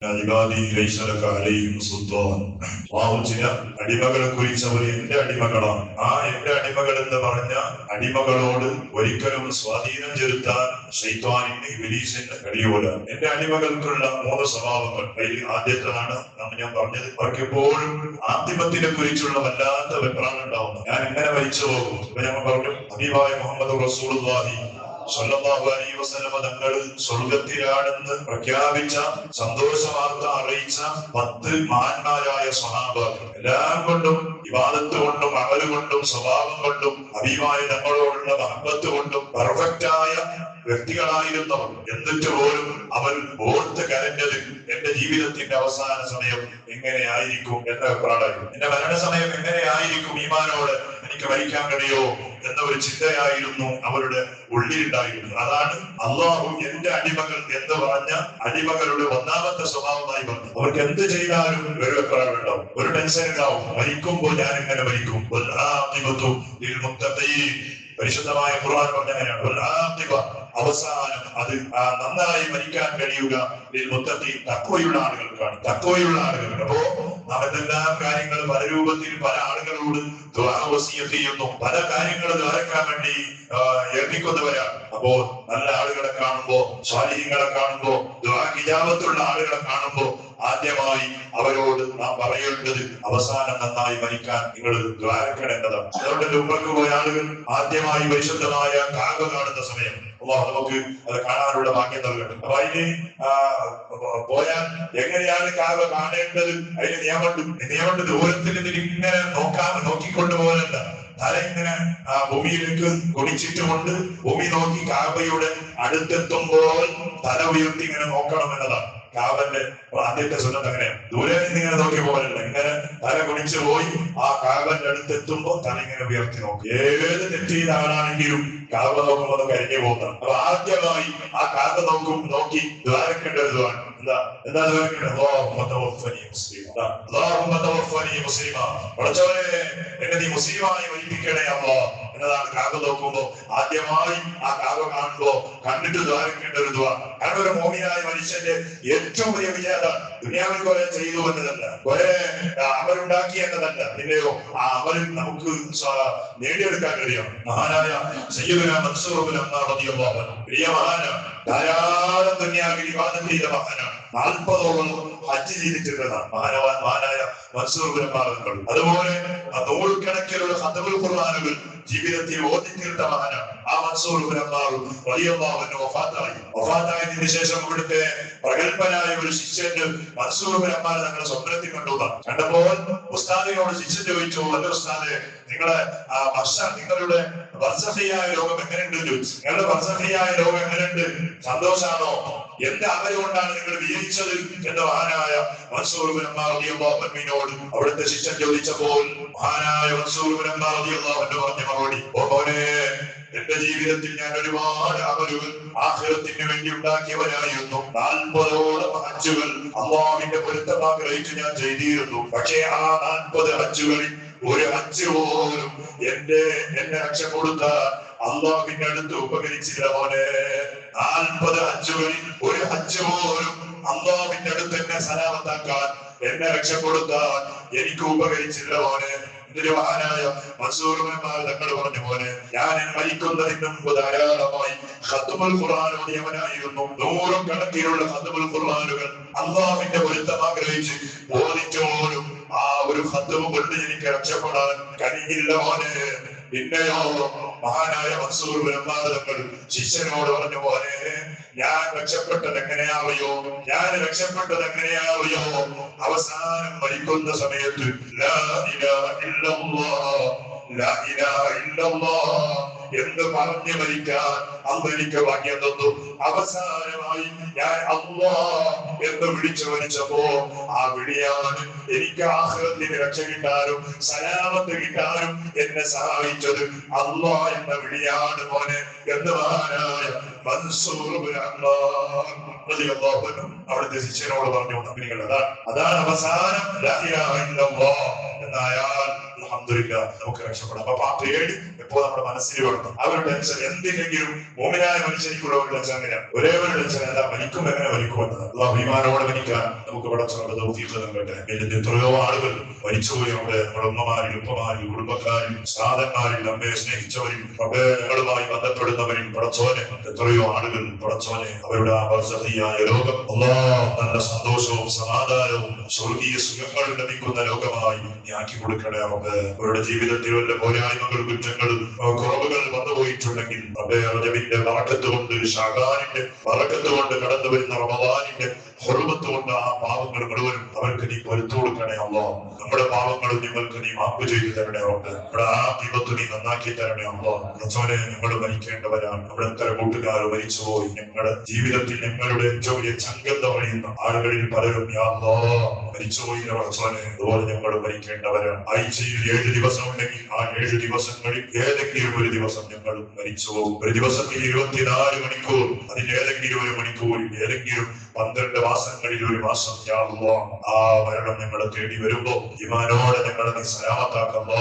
ചില അടിമകളെ കുറിച്ച് അവർ എന്റെ അടിമകളാണ്. ആ എന്റെ അടിമകൾ എന്ന് പറഞ്ഞ അടിമകളോട് ഒരിക്കലും സ്വാധീനം ചെലുത്താൻ ശൈത്വാനിന് ഇബ്ലീസിന് കഴിയൂല. എന്റെ അടിമകൾക്കുള്ള 3 സ്വഭാവങ്ങൾ. അതിൽ ആദ്യത്തേതാണ് ഞാൻ പറഞ്ഞത്. അവർക്ക് എപ്പോഴും ആദിമത്തിനെ കുറിച്ചുള്ള വല്ലാത്ത വെപ്രാളം ഉണ്ടാവുന്നു. ഞാൻ എങ്ങനെ മരിച്ചു പോകും. ഞങ്ങൾ പറഞ്ഞു ഹബീബായ മുഹമ്മദ് റസൂലുള്ളാഹി സ്വല്ലല്ലാഹു അലൈഹി വസല്ലം തങ്ങൾ സ്വർഗത്തിലാണെന്ന് പ്രഖ്യാപിച്ച സന്തോഷ വാർത്ത അറിയിച്ച 10 മഹാന്മാരായ സ്വഹാബാക്കൾ എല്ലാം കൊണ്ടും ഇബാദത്ത് കൊണ്ടും അമല് കൊണ്ടും സ്വഭാവം കൊണ്ടും ഹബീബായ തങ്ങളോടുള്ള മഹബത്ത് കൊണ്ടും പെർഫെക്റ്റായ വ്യക്തികളായിരുന്നവർ. എന്നിട്ട് പോലും അവർ ഓർത്ത് കരഞ്ഞത് എന്റെ ജീവിതത്തിന്റെ അവസാന സമയം എങ്ങനെയായിരിക്കും എന്ന അഭിപ്രായമായിരുന്നു. എന്റെ മരണസമയം എങ്ങനെയായിരിക്കും, ഈമാനോട് എനിക്ക് മരിക്കാൻ കഴിയോ എന്ന ഒരു ചിന്തയായിരുന്നു അവരുടെ ഉള്ളിലുണ്ടായിരുന്നു. അതാണ് അള്ളാഹു എന്റെ അടിമകൾ എന്ന് പറഞ്ഞ അടിമകളുടെ 1ാമത്തെ സ്വഭാവമായി പറഞ്ഞു. അവർക്ക് എന്ത് ചെയ്താലും ഒരു അഭിപ്രായം ഉണ്ടാവും, ഒരു ടെൻഷൻ ഉണ്ടാവും. മരിക്കുമ്പോൾ ഞാൻ എങ്ങനെ മരിക്കും. പരിശുദ്ധമായ ഖുർആൻ പറഞ്ഞങ്ങനെയാണ്, അവസാനം അത് നന്നായി മരിക്കാൻ കഴിയുക തഖ്വയുള്ള ആളുകൾക്കാണ്. തഖ്വയുള്ള ആളുകൾക്ക്. അപ്പോ നാം എന്തെല്ലാം കാര്യങ്ങൾ പല രൂപത്തിൽ പല ആളുകളോട് ദുആ വസിയത്ത് ചെയ്യുന്നു, പല കാര്യങ്ങൾ ദ്വാരക്കാൻ വേണ്ടി ഏൽപ്പിക്കുന്നവരാണ്. അപ്പോ നല്ല ആളുകളെ കാണുമ്പോ, സ്വാലിഹീങ്ങളെ കാണുമ്പോ, ദുആ ഇജാബത്തുള്ള ആളുകളെ കാണുമ്പോ ആദ്യമായി അവരോട് നാം പറയേണ്ടത് അവസാനം നന്നായി മരിക്കാൻ നിങ്ങൾ ദ്വാരക്കേണ്ടതാണ്. അതുകൊണ്ട് ഉമ്മക്ക് പോയ ആളുകൾ ആദ്യമായി പരിശുദ്ധമായ കാബ കാണുന്ന സമയം അല്ലാഹു നമുക്ക് അത് കാണാനുള്ള ഭാഗ്യം നൽകട്ടെ. അപ്പൊ അതിന് പോയാൽ എങ്ങനെയാണ് കാബ കാണേണ്ടത്, അതിന് നിയമമുണ്ട്. ദൂരത്തിൽ നിന്ന് ഇങ്ങനെ നോക്കിക്കൊണ്ട് പോകലല്ല, തല ഇങ്ങനെ ഭൂമിയിലേക്ക് കുടിച്ചിട്ടുകൊണ്ട് ഭൂമി നോക്കി കാബയുടെ അടുത്തെത്തുമ്പോൾ തല ഉയർത്തി ഇങ്ങനെ നോക്കണം എന്നതാണ് കാബന്റെ ആദ്യത്തെ സുന്നത്ത്. അങ്ങനെയാണ്. ദൂരെ നിന്ന് ഇങ്ങനെ നോക്കി പോകലല്ല, ഇങ്ങനെ തല കുടിച്ചു പോയി ആ കാബന്റെ അടുത്തെത്തുമ്പോ തല ഇങ്ങനെ ഉയർത്തി നോക്കി. ഏത് തെറ്റ് ചെയ്ത ആളാണെങ്കിലും കാബ നോക്കുമ്പോൾ അത് കരിഞ്ഞു പോകുന്നതാണ്. അപ്പൊ ആദ്യമായി ആ കാബ നോക്കി ദ്വാരക്കേണ്ട ഒരു ദ്വാരം എന്താ പഠിച്ചവനെ എന്നെ നീ മുസ്ലിമായി മരിപ്പിക്കണേ അല്ലാഹ് എന്നതാണ് കാബ നോക്കുമ്പോ ആദ്യമായി ആ കാബ കാണുമ്പോ കണ്ടിട്ട് ദ്വാരക്കേണ്ട ഒരു ദ്വാ. കാരണം ഒരു മോമിനായ മനുഷ്യന്റെ ഏറ്റവും വലിയ വിജയം ദുനിയാവിൽ കുറെ ചെയ്തു എന്നതല്ല, കുറെ അമലുണ്ടാക്കി എന്നതല്ല, പിന്നെയോ ആ അമലിൽ നമുക്ക് നേടിയെടുക്കാൻ കഴിയും. മഹാനായ സയ്യിദുനാ മൻസൂർ ഇബ്നു അമ്മാർ റളിയല്ലാഹു അൻഹു വലിയ മഹാനാണ്. ധാരാളം ദുനിയാവിൽ ഇബാദത്ത് ചെയ്ത മഹാനാണ്. 40ഓളം ഹജ്ജ് ചെയ്തിട്ടുള്ളതാണ് മഹാനായ മൻസൂർ ഇബ്നു അമ്മാർ. അതുപോലെ നൂറുകണക്കിലുള്ള ഖത്മുൽ ഖുർആനുകൾ ജീവിതത്തിൽ ഓതിത്തീർത്ത മഹാനാണ്. ആ മൻസൂർ ഇബ്നു അമ്മാർ റളിയല്ലാഹു അൻഹു വഫാത്തായതിനു ശേഷം ഇവിടുത്തെ പ്രഗൽഭനായ ഒരു ശിഷ്യന് മൻസൂർ ഇബ്നു അമ്മാർ തങ്ങളുടെ സ്വപ്നത്തിൽ കണ്ടപ്പോൾ ഉസ്താദിനോട് ശിഷ്യൻ ചോദിച്ചു, അല്ല ഉസ്താദെ, നിങ്ങളുടെ ബർസഖിയായ ലോകം എങ്ങനെയുണ്ട് ചോദിച്ചു. നിങ്ങളുടെ ബർസഖിയായ ലോകം എങ്ങനെയുണ്ട്, സന്തോഷാണോ, എന്റെ അമല് കൊണ്ടാണ് നിങ്ങൾ വിജയിച്ചത് എന്ന് മഹാനായ മൻസൂർ ഇബ്നു അമ്മാർ റളിയല്ലാഹു അൻഹുവിനോട് അവിടുത്തെ ശിഷ്യൻ ചോദിച്ചപ്പോൾ മഹാനായ മൻസൂർ ഇബ്നു അമ്മാർ റളിയല്ലാഹു അൻഹു പറഞ്ഞ മറുപടി, ഓനെ എന്റെ ജീവിതത്തിൽ ഞാൻ ഒരുപാട് അമലുകൾ ആഖിറത്തിന് വേണ്ടി ഉണ്ടാക്കിയവരായിരുന്നു. 40ഓളം ഹജ്ജുകൾ അല്ലാഹുവിന്റെ പൊരുത്തം ആഗ്രഹിച്ച് ഞാൻ ചെയ്തിരുന്നു. പക്ഷേ ആ 40 ഹജ്ജുകളിൽ ഒരു ഹജ്ജ് പോലും എന്നെ രക്ഷപ്പെടുത്ത അല്ലാഹുവിന്റെ അടുത്ത് ഉപകരിച്ചില്ല മോനെ. 40 ഹജ്ജുകളിൽ ഒരു ഹജ്ജ് പോലും അല്ലാഹുവിന്റെ അടുത്ത് എന്നെ സലാമത്താക്കാൻ, എന്നെ രക്ഷപ്പെടുത്താൻ എനിക്ക് ഉപകരിച്ചില്ല മോനെ. ഇതിന് മഹാനായ മൻസൂർ ഇബ്നു അമ്മാർ തങ്ങൾ പറഞ്ഞു, മോനെ, ഞാൻ മരിക്കുന്നതിന് മുമ്പ് ധാരാളമായി ഖത്മുൽ ഖുർആൻ ഓതിയവനായിരുന്നു. 100 കണക്കിലുള്ള ഖത്മുൽ ഖുർആനുകൾ അല്ലാഹുവിന്റെ പൊരുത്തം ആഗ്രഹിച്ച് ഓതിച്ചോലും ആ ഒരു ഖത്മു കൊണ്ട് എനിക്ക് രക്ഷപ്പെടാൻ കഴിയില്ല മോനെ. പിന്നെയോ മഹാനായ മൻസൂർ ഇബ്നു അമ്മാർ തങ്ങൾ ശിഷ്യനോട് പറഞ്ഞു, മോനെ, ഞാൻ രക്ഷപ്പെട്ടത് എങ്ങനെയാറിയോ, അവസാനം മരിക്കുന്ന സമയത്ത് ലാ ഇലാഹ ഇല്ലല്ലാഹ്, ലാ ഇലാഹ ഇല്ലല്ലാഹ് എന്ന് പറഞ്ഞു മരിക്കാൻ അല്ലാഹു എനിക്ക് ഭാഗ്യം തന്നു. അവസാനമായി ഞാൻ അല്ലാഹ് എന്ന് വിളിച്ചു മരിച്ചപ്പോ ആ വിളിയാണ് എനിക്ക് ആഖിറത്തിൽ രക്ഷ കിട്ടാനും സലാമത്ത് കിട്ടാനും എന്നെ സഹായിച്ചത്. അല്ലാഹ് എന്ന വിളിയാണ് മോനെ എന്ന് മഹാനായ മൻസൂർ ഇബ്നു അമ്മാർ റളിയല്ലാഹു അൻഹു അവിടുത്തെ ശിഷ്യനോട് പറഞ്ഞു. അതാണ് അവസാനം ലാ ഇലാഹ ഇല്ലല്ലാഹ് എന്നായാൽ അൽഹംദുലില്ലാ നമുക്ക് രക്ഷപ്പെടാം. അപ്പൊ ആ പേടി എപ്പോ നമ്മുടെ മനസ്സിൽ വേണം. ആ ഒരു ടെൻഷൻ എന്തില്ലെങ്കിലും മോമിനായ മനുഷ്യർക്കുള്ള ഒരു ടെൻഷൻ അങ്ങനെയാണ്. ഒരേ ഒരു ടെൻഷൻ എന്താ, മരിക്കും എങ്ങനെ മരിക്കുമെന്ന്. അഭിമാനോടെ മരിക്കാൻ നമുക്ക് പടച്ചവന്റെ തൗഫീഖ് നൽകട്ടെ. എത്രയോ ആളുകൾ മരിച്ചുപോയുണ്ട്. നമ്മുടെ ഉമ്മമാരിൽ, ഉപ്പമാരിൽ, കുടുംബക്കാരിൽ, സാധന്മാരിൽ, നമ്മെ സ്നേഹിച്ചവരിൽ, ഞങ്ങളുമായി ബന്ധപ്പെടുന്നവരിൽ പടച്ചോനെ എത്രയോ ആളുകൾ പടച്ചോനെ അവരുടെ ആ ബർസഖിയായ ലോകം നല്ല സന്തോഷവും സമാധാനവും സ്വർഗീയ സുഖങ്ങളും ലഭിക്കുന്ന ലോകമായി നീ ആക്കി കൊടുക്കണേ റബ്ബേ. അവരുടെ ജീവിതത്തിൽ വല്ല പോരായ്മകൾ, കുറ്റങ്ങൾ, കുറവുകൾ വന്നുപോയിട്ടുണ്ടെങ്കിൽ റബ്ബേ റജബിന്റെ ബറക്കത്ത് കൊണ്ട്, ശഅബാനിന്റെ ബറക്കത്ത് കൊണ്ട്, കടന്നു വരുന്ന റമദാനിന്റെ ഹുർമത്ത് കൊണ്ട് ആ പാവങ്ങൾ മുഴുവനും അവർക്ക് നീ പൊരുത്തു കൊടുക്കണേ അല്ലാഹ്. നമ്മുടെ പാവങ്ങൾ നിങ്ങൾക്ക് നീ മാപ്പ് ചെയ്തു തരണേ റബ്ബേ. നമ്മുടെ ആഖിബത്ത് നീ നന്നാക്കി തരണേ അല്ലാഹ്. റസൂലേ, ഞങ്ങൾ മരിക്കേണ്ടവരാണ്. നമ്മുടെ എത്ര കൂട്ടുകാർ മരിച്ചുപോയി. ഞങ്ങളുടെ ജീവിതത്തിൽ ഞങ്ങളുടെ ഏറ്റവും വലിയ ചങ്കെന്ന് പറയുന്ന ആളുകളിൽ പലരും യാ അല്ലാഹ് മരിച്ചുപോയി റസൂലേ. അതുപോലെ ഞങ്ങൾ മരിക്കേണ്ടവരാണ്. ആഴ്ചയിൽ 7 ദിവസം ഉണ്ടെങ്കിൽ ആ 7 ദിവസങ്ങളിൽ ഏതെങ്കിലും ഒരു ദിവസം ഞങ്ങൾ മരിച്ചുപോകും. ഒരു ദിവസത്തിൽ 24 മണിക്കൂർ, അതിൽ ഏതെങ്കിലും ഒരു മണിക്കൂറിൽ, ഏതെങ്കിലും 12 മാസങ്ങളിൽ ഒരു മാസം യാ അല്ലാഹ് ആ മരണം ഞങ്ങളെ തേടി വരുമ്പോ ഈമാനോടെ ഞങ്ങളെ നീ സലാമത്താക്കല്ലോ.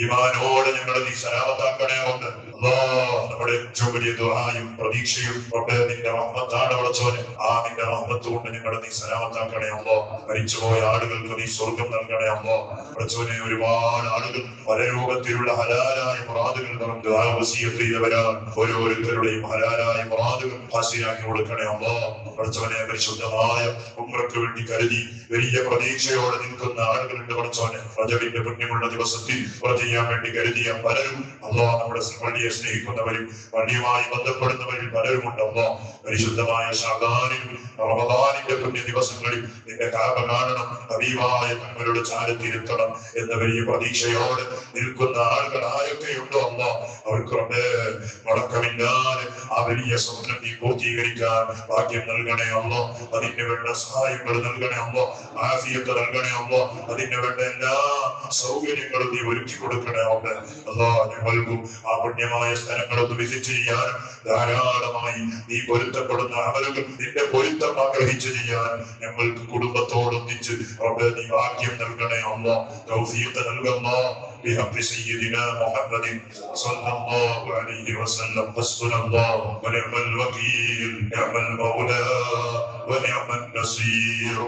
ഈമാനോടെ ഞങ്ങളെ നീ സലാമത്താക്കണേ ഉണ്ട് അല്ലാഹ്. നമ്മുടെ ഏറ്റവും വലിയ ദുആയും പ്രതീക്ഷയും റബ്ബേ നിന്റെ റഹ്മത്താണ് പടച്ചോനെ. ആ നിന്റെ റഹ്മത്ത് കൊണ്ട് ഞങ്ങളെ നീ സലാമത്താക്കണേ അല്ലാഹ്. മരിച്ചുപോയ ആളുകൾക്ക് നീ സ്വർഗം നൽകണേ അല്ലാഹ്. പടച്ചോനെ, ഒരുപാട് ആളുകൾ പല രൂപത്തിലുള്ള ഹലാലായ മുറാദുകൾ നമുക്ക് ആ വസിയത്ത് ചെയ്തവരാണ്. ഓരോരുത്തരുടെയും ഹലാലായ മുറാദുകൾ ഹാസിലാക്കി കൊടുക്കണേ അല്ലാഹ്. പടച്ചോനെ, പരിശുദ്ധമായ ഉംറയ്ക്ക് വേണ്ടി കരുതി വലിയ പ്രതീക്ഷയോടെ നിൽക്കുന്ന ആളുകളുണ്ട് പടച്ചോനെ. റജബിന്റെ പുണ്യമുള്ള ദിവസത്തിൽ ഉംറ ചെയ്യാൻ വേണ്ടി കരുതിയ പലരും അല്ലാഹ്, നമ്മുടെ പള്ളിയെ സ്നേഹിക്കുന്നവരും പള്ളിയുമായി ബന്ധപ്പെടുന്നവരിൽ പലരുമുണ്ട് അല്ലാഹ്. പരിശുദ്ധമായ ശഅബാനിലും റമദാനിന്റെ പുണ്യ ദിവസങ്ങളിൽ നിന്റെ കാബ കാണണം, ഹബീബായ തങ്ങളുടെ ചാരത്തിലെത്തണം എന്ന വലിയ പ്രതീക്ഷയോടെ നിൽക്കുന്ന ആളുകൾ ആരൊക്കെയുണ്ടോ അല്ലാഹ്, അവർക്ക് റബ്ബേ മുടക്കമില്ലാതെ ആ വലിയ സ്വപ്നം നീ പൂർത്തീകരിക്കാൻ ഭാഗ്യം നൽകണേ അല്ലാഹ്. അതിന് വേണ്ട സഹായങ്ങൾ നൽകണേ അല്ലാഹ്. ആഫിയത്ത് നൽകണേ അല്ലാഹ്. അതിന് വേണ്ട എല്ലാ സൗകര്യങ്ങളും നീ ഒരുക്കി കൊടുക്കണേ അല്ലാഹ്. ഞങ്ങൾക്കും ആ പുണ്യമായ സ്ഥലങ്ങളൊന്ന് വിസിറ്റ് ചെയ്യാനും ധാരാളമായി നീ പൊരുത്തപ്പെടുന്ന അമലുകൾ നിന്റെ പൊരുത്തം ആഗ്രഹിച്ചു ചെയ്യാൻ ഞങ്ങൾക്ക് കുടുംബത്തോടൊന്നിച്ച് റബ്ബേ നീ ഭാഗ്യം നൽകണേ അല്ലാഹ്. തൗഫീഖ് നൽകണേ بحق سيدنا محمد صلى الله عليه وسلم. حسبنا الله ونعم الوكيل، نعم المولى ونعم النصير،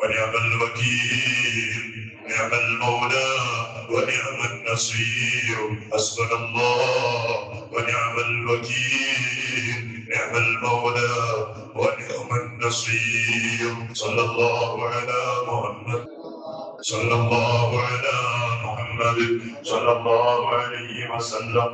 ونعم الوكيل، نعم المولى ونعم النصير. حسبنا الله ونعم الوكيل، نعم المولى ونعم النصير. صلى الله على محمد، صلى الله على محمد، صلى الله عليه وسلم.